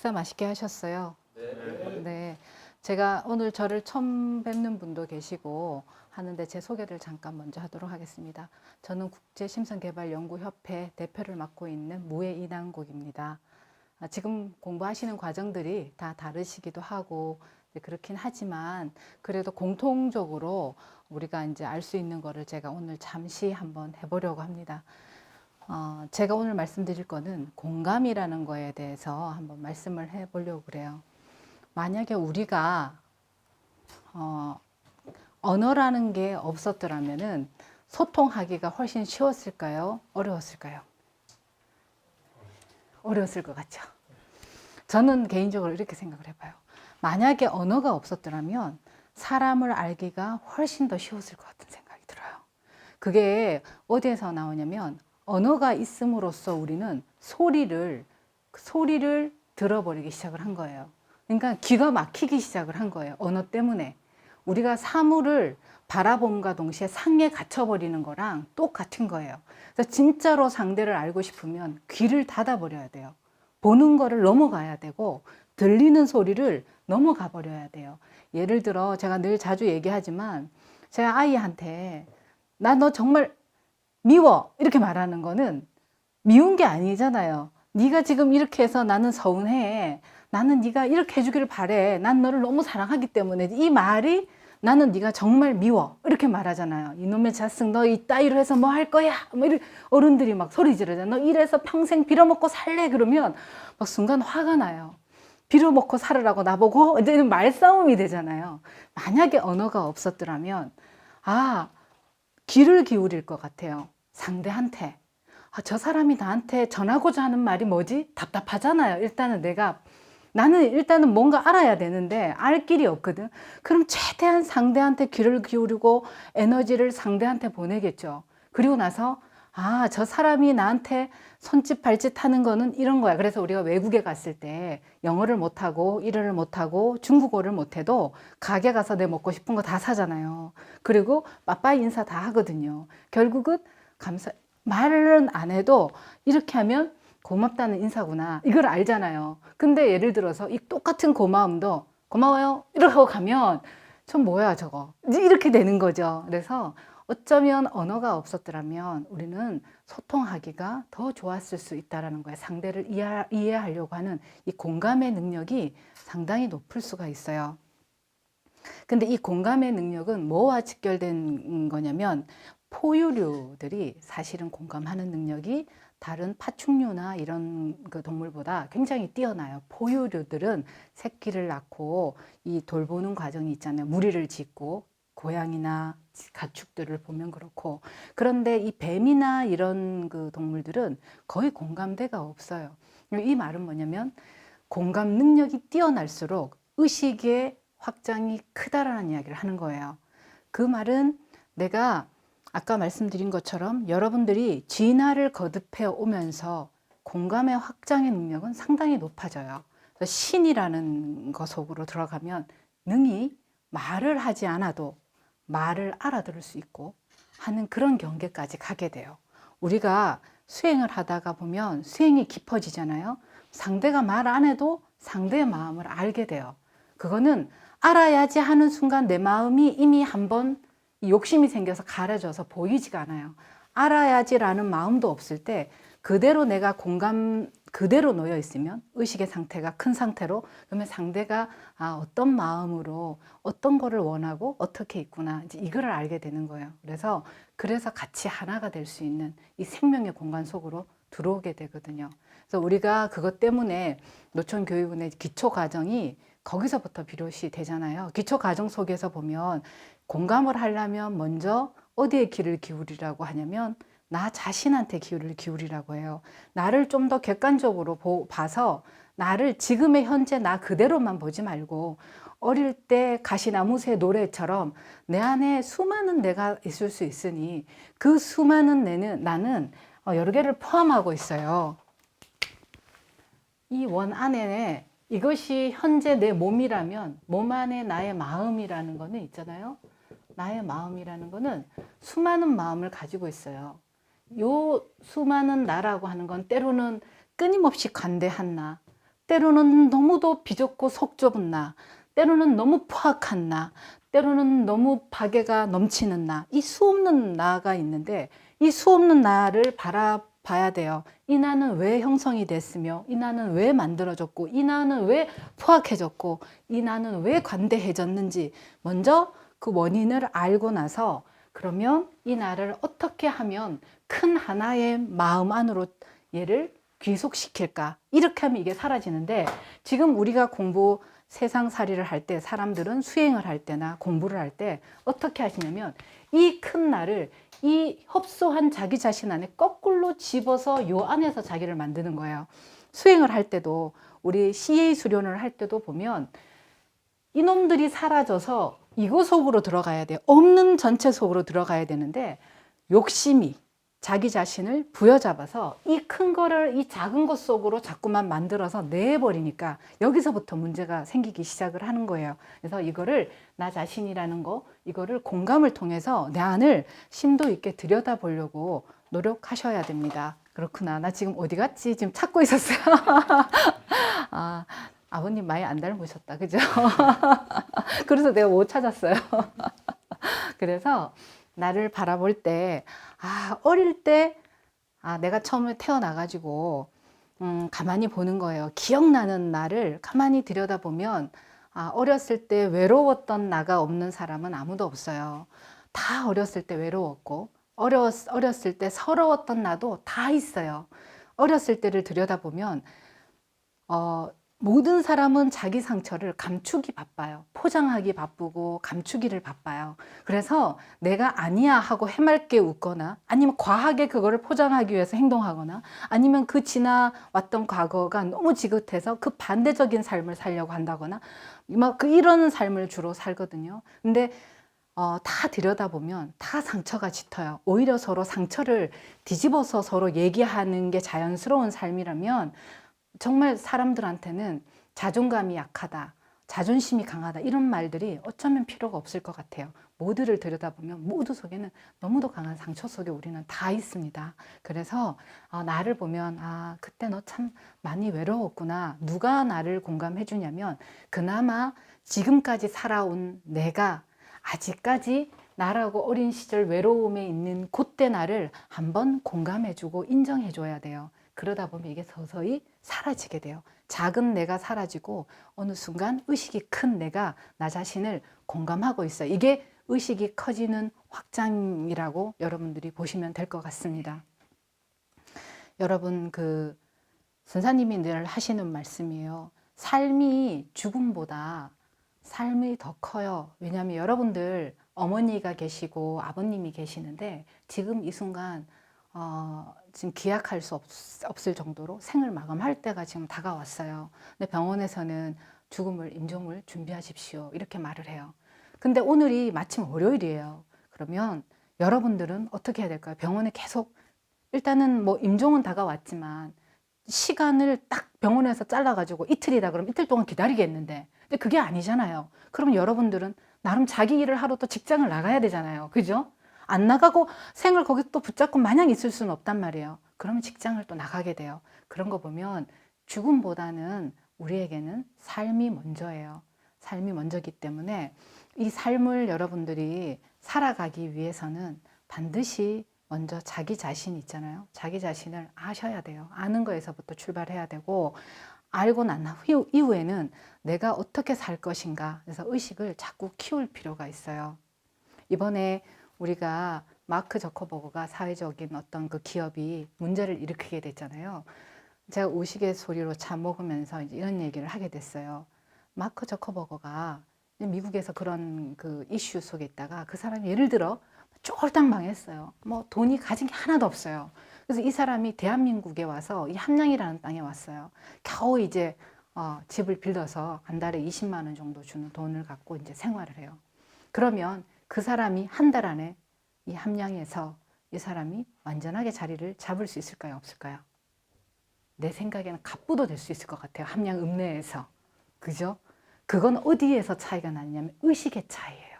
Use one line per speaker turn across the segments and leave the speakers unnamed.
식사 맛있게 하셨어요?
네.
네. 제가 오늘 저를 처음 뵙는 분도 계시고 하는데 제 소개를 잠깐 먼저 하도록 하겠습니다. 저는 국제심성개발연구협회 대표를 맡고 있는 무해 이남국입니다. 지금 공부하시는 과정들이 다 다르시기도 하고 그렇긴 하지만 그래도 공통적으로 우리가 이제 알 수 있는 거를 제가 오늘 잠시 한번 해보려고 합니다. 제가 오늘 말씀드릴 거는 공감이라는 거에 대해서 한번 말씀을 해보려고 그래요. 만약에 우리가 언어라는 게 없었더라면은 소통하기가 훨씬 쉬웠을까요? 어려웠을까요? 어려웠을 것 같죠. 저는 개인적으로 이렇게 생각을 해봐요. 만약에 언어가 없었더라면 사람을 알기가 훨씬 더 쉬웠을 것 같은 생각이 들어요. 그게 어디에서 나오냐면 언어가 있음으로써 우리는 소리를 들어버리기 시작을 한 거예요. 그러니까 귀가 막히기 시작을 한 거예요. 언어 때문에. 우리가 사물을 바라봄과 동시에 상에 갇혀버리는 거랑 똑같은 거예요. 그래서 진짜로 상대를 알고 싶으면 귀를 닫아버려야 돼요. 보는 거를 넘어가야 되고 들리는 소리를 넘어가 버려야 돼요. 예를 들어 제가 늘 자주 얘기하지만 제가 아이한테 나 너 정말 미워 이렇게 말하는 거는 미운 게 아니잖아요. 네가 지금 이렇게 해서 나는 서운해. 나는 네가 이렇게 해주기를 바래. 난 너를 너무 사랑하기 때문에 이 말이 나는 네가 정말 미워 이렇게 말하잖아요. 이놈의 자식 너 이따위로 해서 뭐 할 거야? 뭐 이렇게 어른들이 막 소리 지르잖아요. 너 이래서 평생 빌어먹고 살래? 그러면 막 순간 화가 나요. 빌어먹고 살으라고 나보고 이제 말싸움이 되잖아요. 만약에 언어가 없었더라면 귀를 기울일 것 같아요. 상대한테. 저 사람이 나한테 전하고자 하는 말이 뭐지? 답답하잖아요. 나는 일단은 뭔가 알아야 되는데 알 길이 없거든. 그럼 최대한 상대한테 귀를 기울이고 에너지를 상대한테 보내겠죠. 그리고 나서 저 사람이 나한테 손짓 발짓 하는 거는 이런 거야. 그래서 우리가 외국에 갔을 때 영어를 못하고 일어를 못하고 중국어를 못해도 가게 가서 내 먹고 싶은 거 다 사잖아요. 그리고 빠빠이 인사 다 하거든요. 결국은 말은 안 해도 이렇게 하면 고맙다는 인사구나. 이걸 알잖아요. 근데 예를 들어서 이 똑같은 고마움도 고마워요. 이렇게 하고 가면 전 뭐야 저거. 이렇게 되는 거죠. 그래서 어쩌면 언어가 없었더라면 우리는 소통하기가 더 좋았을 수 있다는 거예요. 상대를 이해하려고 하는 이 공감의 능력이 상당히 높을 수가 있어요. 근데 이 공감의 능력은 뭐와 직결된 거냐면 포유류들이 사실은 공감하는 능력이 다른 파충류나 이런 그 동물보다 굉장히 뛰어나요. 포유류들은 새끼를 낳고 이 돌보는 과정이 있잖아요. 무리를 짓고 고양이나 가축들을 보면 그렇고. 그런데 이 뱀이나 이런 그 동물들은 거의 공감대가 없어요. 이 말은 뭐냐면 공감 능력이 뛰어날수록 의식의 확장이 크다라는 이야기를 하는 거예요. 그 말은 내가 아까 말씀드린 것처럼 여러분들이 진화를 거듭해 오면서 공감의 확장의 능력은 상당히 높아져요. 신이라는 것 속으로 들어가면 능히 말을 하지 않아도 말을 알아들을 수 있고 하는 그런 경계까지 가게 돼요. 우리가 수행을 하다가 보면 수행이 깊어지잖아요. 상대가 말 안 해도 상대의 마음을 알게 돼요. 그거는 알아야지 하는 순간 내 마음이 이미 한번 욕심이 생겨서 가려져서 보이지가 않아요. 알아야지라는 마음도 없을 때 그대로 내가 그대로 놓여 있으면 의식의 상태가 큰 상태로 그러면 상대가 어떤 마음으로 어떤 거를 원하고 어떻게 있구나 이제 이거를 알게 되는 거예요. 그래서 같이 하나가 될 수 있는 이 생명의 공간 속으로 들어오게 되거든요. 그래서 우리가 그것 때문에 노천 교육원의 기초 과정이 거기서부터 비롯이 되잖아요. 기초 과정 속에서 보면 공감을 하려면 먼저 어디에 귀를 기울이라고 하냐면 나 자신한테 귀를 기울이라고 해요. 나를 좀 더 객관적으로 봐서 나를 지금의 현재 나 그대로만 보지 말고 어릴 때 가시나무새 노래처럼 내 안에 수많은 내가 있을 수 있으니 그 수많은 나는 여러 개를 포함하고 있어요. 이 원 안에 이것이 현재 내 몸이라면 몸 안에 나의 마음이라는 거는 있잖아요. 나의 마음이라는 거는 수많은 마음을 가지고 있어요. 요 수많은 나라고 하는 건 때로는 끊임없이 관대한 나, 때로는 너무도 비좁고 속 좁은 나, 때로는 너무 포악한 나, 때로는 너무 파괴가 넘치는 나, 이 수없는 나가 있는데 이 수없는 나를 바라봐야 돼요. 이 나는 왜 형성이 됐으며, 이 나는 왜 만들어졌고, 이 나는 왜 포악해졌고, 이 나는 왜 관대해졌는지 먼저 그 원인을 알고 나서, 그러면 이 나를 어떻게 하면 큰 하나의 마음 안으로 얘를 귀속시킬까? 이렇게 하면 이게 사라지는데, 지금 우리가 세상살이를 할 때, 사람들은 수행을 할 때나 공부를 할 때 어떻게 하시냐면, 이 큰 나를 이 협소한 자기 자신 안에 거꾸로 집어서 요 안에서 자기를 만드는 거예요. 수행을 할 때도, 우리 CA 수련을 할 때도 보면 이놈들이 사라져서 이거 속으로 들어가야 돼요. 없는 전체 속으로 들어가야 되는데, 욕심이 자기 자신을 부여잡아서 이 큰 거를 이 작은 것 속으로 자꾸만 만들어서 내버리니까 여기서부터 문제가 생기기 시작을 하는 거예요. 그래서 이거를 나 자신이라는 거, 이거를 공감을 통해서 내 안을 심도 있게 들여다보려고 노력하셔야 됩니다. 그렇구나. 나 지금 어디 갔지? 지금 찾고 있었어요. 아버님 많이 안 닮으셨다. 그죠? 그래서 내가 못 찾았어요. 그래서 나를 바라볼 때, 어릴 때, 내가 처음에 태어나가지고, 가만히 보는 거예요. 기억나는 나를 가만히 들여다보면, 어렸을 때 외로웠던 나가 없는 사람은 아무도 없어요. 다 어렸을 때 외로웠고, 어렸을 때 서러웠던 나도 다 있어요. 어렸을 때를 들여다보면, 모든 사람은 자기 상처를 감추기 바빠요. 포장하기 바쁘고 감추기를 바빠요. 그래서 내가 아니야 하고 해맑게 웃거나, 아니면 과하게 그거를 포장하기 위해서 행동하거나, 아니면 그 지나왔던 과거가 너무 지긋해서 그 반대적인 삶을 살려고 한다거나, 이런 삶을 주로 살거든요. 근데 다 들여다보면 다 상처가 짙어요. 오히려 서로 상처를 뒤집어서 서로 얘기하는 게 자연스러운 삶이라면, 정말 사람들한테는 자존감이 약하다, 자존심이 강하다, 이런 말들이 어쩌면 필요가 없을 것 같아요. 모두를 들여다보면 모두 속에는 너무도 강한 상처 속에 우리는 다 있습니다. 그래서 나를 보면 그때 너 참 많이 외로웠구나. 누가 나를 공감해 주냐면, 그나마 지금까지 살아온 내가 아직까지 나라고 어린 시절 외로움에 있는 그때 나를 한번 공감해 주고 인정해 줘야 돼요. 그러다 보면 이게 서서히 사라지게 돼요. 작은 내가 사라지고 어느 순간 의식이 큰 내가 나 자신을 공감하고 있어요. 이게 의식이 커지는 확장이라고 여러분들이 보시면 될 것 같습니다. 여러분, 선사님이 늘 하시는 말씀이에요. 삶이 죽음보다 삶이 더 커요. 왜냐하면 여러분들 어머니가 계시고 아버님이 계시는데, 지금 이 순간 지금 기약할 수 없을 정도로 생을 마감할 때가 지금 다가왔어요. 근데 병원에서는 임종을 준비하십시오, 이렇게 말을 해요. 근데 오늘이 마침 월요일이에요. 그러면 여러분들은 어떻게 해야 될까요? 병원에 계속, 일단은 임종은 다가왔지만 시간을 딱 병원에서 잘라가지고 이틀이다 그러면 이틀 동안 기다리겠는데, 근데 그게 아니잖아요. 그러면 여러분들은 나름 자기 일을 하러 또 직장을 나가야 되잖아요. 그죠? 안 나가고 생을 거기 또 붙잡고 마냥 있을 수는 없단 말이에요. 그러면 직장을 또 나가게 돼요. 그런 거 보면 죽음보다는 우리에게는 삶이 먼저예요. 삶이 먼저기 때문에 이 삶을 여러분들이 살아가기 위해서는 반드시 먼저 자기 자신 있잖아요. 자기 자신을 아셔야 돼요. 아는 거에서부터 출발해야 되고, 알고 난 이후에는 내가 어떻게 살 것인가, 그래서 의식을 자꾸 키울 필요가 있어요. 이번에 우리가 마크 저커버그가 사회적인 어떤 그 기업이 문제를 일으키게 됐잖아요. 제가 우스갯소리로 차 먹으면서 이런 얘기를 하게 됐어요. 마크 저커버그가 미국에서 그런 그 이슈 속에 있다가 그 사람이 예를 들어 쫄딱 망했어요. 돈이 가진 게 하나도 없어요. 그래서 이 사람이 대한민국에 와서 이 함양이라는 땅에 왔어요. 겨우 이제 집을 빌려서 한 달에 20만 원 정도 주는 돈을 갖고 이제 생활을 해요. 그러면 그 사람이 한 달 안에 이 함양에서 이 사람이 완전하게 자리를 잡을 수 있을까요? 없을까요? 내 생각에는 갑부도 될 수 있을 것 같아요. 함양 읍내에서. 그죠? 그건 어디에서 차이가 나냐면 의식의 차이예요.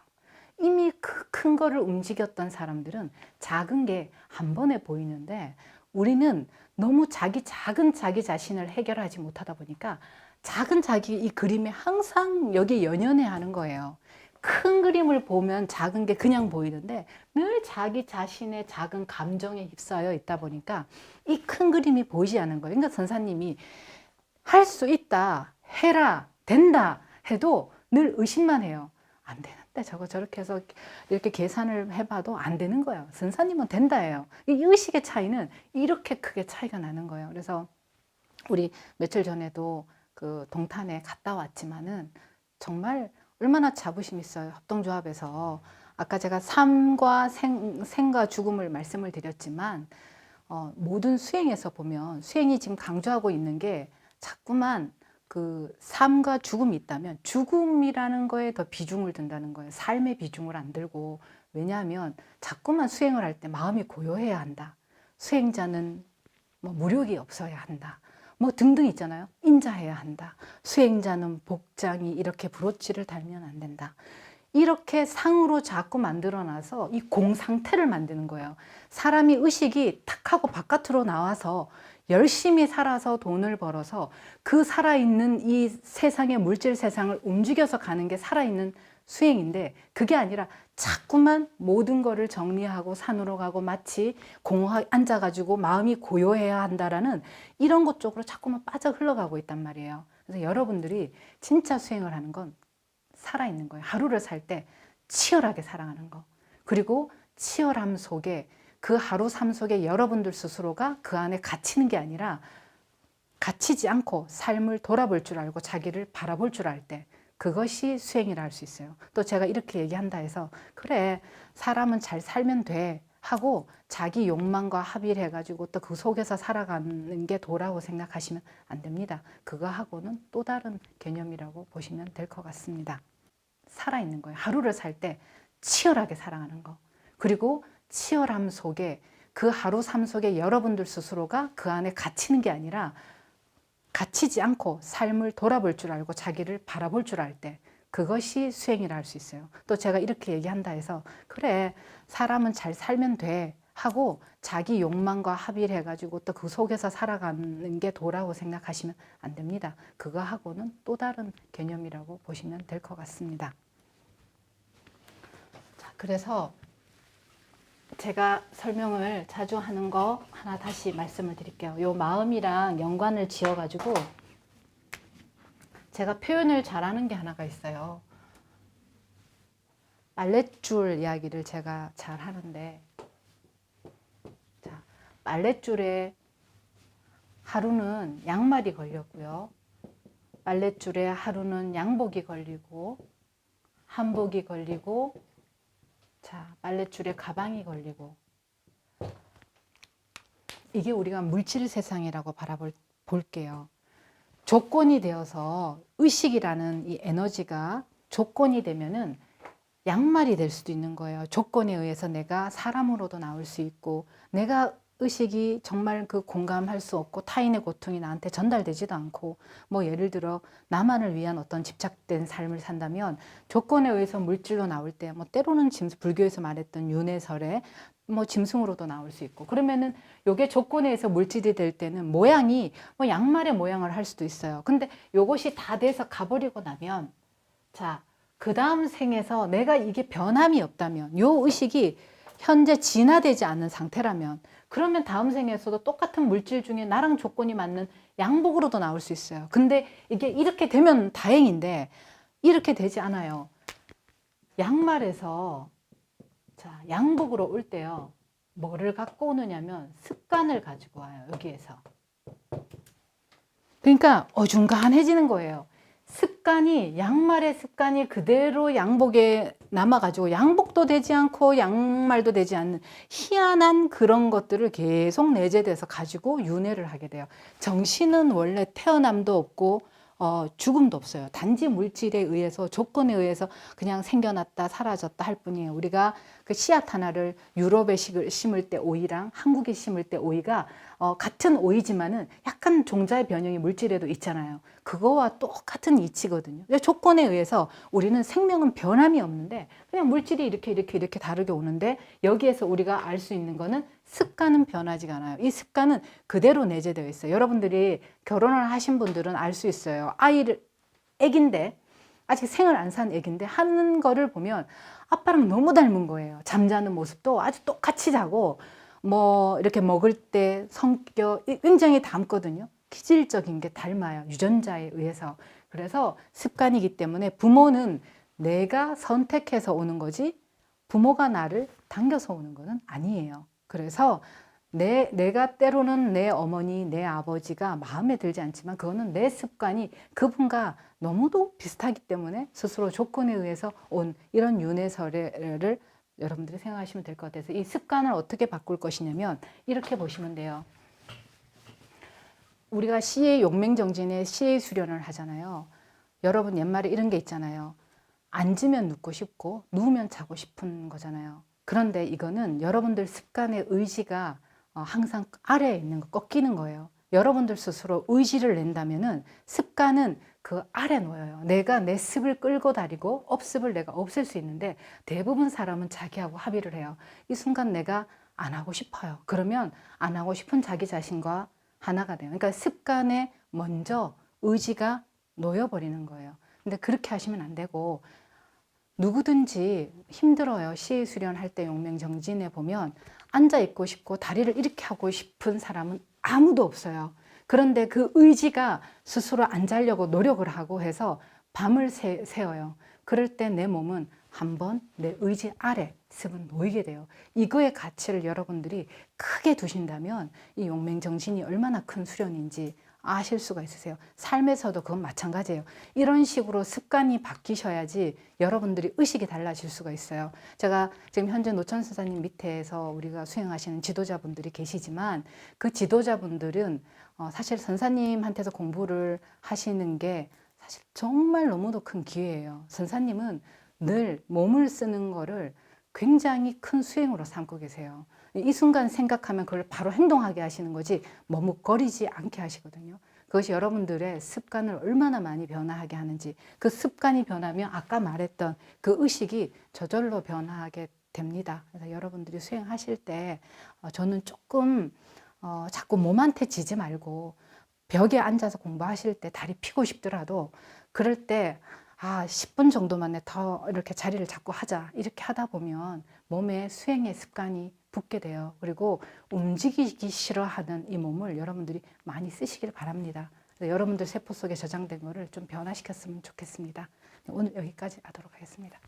이미 그 큰 거를 움직였던 사람들은 작은 게 한 번에 보이는데, 우리는 너무 작은 자기 자신을 해결하지 못하다 보니까 작은 자기 이 그림에 항상 여기 연연해 하는 거예요. 큰 그림을 보면 작은 게 그냥 보이는데 늘 자기 자신의 작은 감정에 휩싸여 있다 보니까 이 큰 그림이 보이지 않는 거예요. 그러니까 선사님이 할 수 있다, 해라, 된다 해도 늘 의심만 해요. 안 되는데 저거 저렇게 해서 이렇게 계산을 해봐도 안 되는 거예요. 선사님은 된다 해요. 이 의식의 차이는 이렇게 크게 차이가 나는 거예요. 그래서 우리 며칠 전에도 그 동탄에 갔다 왔지만은 정말 얼마나 자부심 있어요. 합동조합에서 아까 제가 삶과 생과 죽음을 말씀을 드렸지만 모든 수행에서 보면 수행이 지금 강조하고 있는 게 자꾸만 그 삶과 죽음이 있다면 죽음이라는 거에 더 비중을 둔다는 거예요. 삶의 비중을 안 들고. 왜냐하면 자꾸만 수행을 할 때 마음이 고요해야 한다. 수행자는 뭐 무력이 없어야 한다. 뭐 등등 있잖아요. 인자해야 한다. 수행자는 복장이 이렇게 브로치를 달면 안 된다. 이렇게 상으로 자꾸 만들어놔서 이 공상태를 만드는 거예요. 사람이 의식이 탁 하고 바깥으로 나와서 열심히 살아서 돈을 벌어서 그 살아있는 이 세상의 물질 세상을 움직여서 가는 게 살아있는 수행인데 그게 아니라 자꾸만 모든 거를 정리하고 산으로 가고 마치 공허하게 앉아가지고 마음이 고요해야 한다라는 이런 것 쪽으로 자꾸만 빠져 흘러가고 있단 말이에요. 그래서 여러분들이 진짜 수행을 하는 건 살아있는 거예요. 하루를 살 때 치열하게 살아가는 거. 그리고 치열함 속에 그 하루 삶 속에 여러분들 스스로가 그 안에 갇히는 게 아니라 갇히지 않고 삶을 돌아볼 줄 알고 자기를 바라볼 줄 알 때 그것이 수행이라 할 수 있어요. 또 제가 이렇게 얘기한다 해서 그래 사람은 잘 살면 돼 하고 자기 욕망과 합의를 해가지고 또 그 속에서 살아가는 게 도라고 생각하시면 안 됩니다. 그거하고는 또 다른 개념이라고 보시면 될 것 같습니다. 살아있는 거예요. 하루를 살 때 치열하게 살아가는 거. 그리고 치열함 속에 그 하루 삶 속에 여러분들 스스로가 그 안에 갇히는 게 아니라 갇히지 않고 삶을 돌아볼 줄 알고 자기를 바라볼 줄 알 때 그것이 수행이라 할 수 있어요. 또 제가 이렇게 얘기한다 해서 그래 사람은 잘 살면 돼 하고 자기 욕망과 합의를 해가지고 또 그 속에서 살아가는 게 도라고 생각하시면 안 됩니다. 그거하고는 또 다른 개념이라고 보시면 될 것 같습니다. 자, 그래서 제가 설명을 자주 하는 거 하나 다시 말씀을 드릴게요. 요 마음이랑 연관을 지어가지고 제가 표현을 잘하는 게 하나가 있어요. 빨랫줄 이야기를 제가 잘 하는데 자, 빨랫줄에 하루는 양말이 걸렸고요. 빨랫줄에 하루는 양복이 걸리고 한복이 걸리고 자, 빨랫줄에 가방이 걸리고 이게 우리가 물질 세상이라고 볼게요. 조건이 되어서 의식이라는 이 에너지가 조건이 되면은 양말이 될 수도 있는 거예요. 조건에 의해서 내가 사람으로도 나올 수 있고 내가 의식이 정말 그 공감할 수 없고 타인의 고통이 나한테 전달되지도 않고 뭐 예를 들어 나만을 위한 어떤 집착된 삶을 산다면 조건에 의해서 물질로 나올 때 뭐 때로는 불교에서 말했던 윤회설에 뭐 짐승으로도 나올 수 있고 그러면은 요게 조건에 의해서 물질이 될 때는 모양이 뭐 양말의 모양을 할 수도 있어요. 근데 요것이 다 돼서 가버리고 나면 자, 그 다음 생에서 내가 이게 변함이 없다면 요 의식이 현재 진화되지 않는 상태라면 그러면 다음 생에서도 똑같은 물질 중에 나랑 조건이 맞는 양복으로도 나올 수 있어요. 근데 이게 이렇게 되면 다행인데 이렇게 되지 않아요. 양말에서 자, 양복으로 올 때요. 뭐를 갖고 오느냐면 습관을 가지고 와요. 여기에서. 그러니까 어중간해지는 거예요. 습관이 양말의 습관이 그대로 양복에 남아가지고 양복도 되지 않고 양말도 되지 않는 희한한 그런 것들을 계속 내재돼서 가지고 윤회를 하게 돼요. 정신은 원래 태어남도 없고 죽음도 없어요. 단지 물질에 의해서 조건에 의해서 그냥 생겨났다 사라졌다 할 뿐이에요. 우리가 그 씨앗 하나를 유럽에 심을 때 오이랑 한국에 심을 때 오이가 같은 오이지만은 약간 종자의 변형이 물질에도 있잖아요. 그거와 똑같은 이치거든요. 조건에 의해서 우리는 생명은 변함이 없는데 그냥 물질이 이렇게 다르게 오는데 여기에서 우리가 알 수 있는 거는 습관은 변하지가 않아요. 이 습관은 그대로 내재되어 있어요. 여러분들이 결혼을 하신 분들은 알 수 있어요. 애기인데, 아직 생을 안 산 애기인데 하는 거를 보면 아빠랑 너무 닮은 거예요. 잠자는 모습도 아주 똑같이 자고, 뭐 이렇게 먹을 때 성격 굉장히 닮거든요. 기질적인 게 닮아요. 유전자에 의해서. 그래서 습관이기 때문에 부모는 내가 선택해서 오는 거지 부모가 나를 당겨서 오는 것은 아니에요. 그래서 내가 때로는 내 어머니, 내 아버지가 마음에 들지 않지만 그거는 내 습관이 그분과 너무도 비슷하기 때문에 스스로 조건에 의해서 온 이런 윤회설을 여러분들이 생각하시면 될 것 같아서 이 습관을 어떻게 바꿀 것이냐면 이렇게 보시면 돼요. 우리가 시의 용맹정진에 시의 수련을 하잖아요. 여러분 옛말에 이런 게 있잖아요. 앉으면 눕고 싶고 누우면 자고 싶은 거잖아요. 그런데 이거는 여러분들 습관의 의지가 항상 아래에 있는 거 꺾이는 거예요. 여러분들 스스로 의지를 낸다면은 습관은 그 아래 놓여요. 내가 내 습을 끌고 다니고 업습을 내가 없앨 수 있는데 대부분 사람은 자기하고 합의를 해요. 이 순간 내가 안 하고 싶어요. 그러면 안 하고 싶은 자기 자신과 하나가 돼요. 그러니까 습관에 먼저 의지가 놓여버리는 거예요. 근데 그렇게 하시면 안 되고 누구든지 힘들어요. 시의 수련할 때 용맹정진에 보면 앉아 있고 싶고 다리를 이렇게 하고 싶은 사람은 아무도 없어요. 그런데 그 의지가 스스로 안 자려고 노력을 하고 해서 밤을 새어요. 그럴 때 내 몸은 한번 내 의지 아래 습은 놓이게 돼요. 이거의 가치를 여러분들이 크게 두신다면 이 용맹정진이 얼마나 큰 수련인지 아실 수가 있으세요. 삶에서도 그건 마찬가지예요. 이런 식으로 습관이 바뀌셔야지 여러분들이 의식이 달라질 수가 있어요. 제가 지금 현재 노천 선사님 밑에서 우리가 수행하시는 지도자분들이 계시지만 그 지도자분들은 사실 선사님한테서 공부를 하시는 게 사실 정말 너무도 큰 기회예요. 선사님은 늘 몸을 쓰는 거를 굉장히 큰 수행으로 삼고 계세요. 이 순간 생각하면 그걸 바로 행동하게 하시는 거지 머뭇거리지 않게 하시거든요. 그것이 여러분들의 습관을 얼마나 많이 변화하게 하는지, 그 습관이 변하면 아까 말했던 그 의식이 저절로 변화하게 됩니다. 그래서 여러분들이 수행하실 때 저는 조금 자꾸 몸한테 지지 말고 벽에 앉아서 공부하실 때 다리 펴고 싶더라도 그럴 때 10분 정도만 더 이렇게 자리를 잡고 하자. 이렇게 하다 보면 몸에 수행의 습관이 붙게 돼요. 그리고 움직이기 싫어하는 이 몸을 여러분들이 많이 쓰시길 바랍니다. 여러분들 세포 속에 저장된 거를 좀 변화시켰으면 좋겠습니다. 오늘 여기까지 하도록 하겠습니다.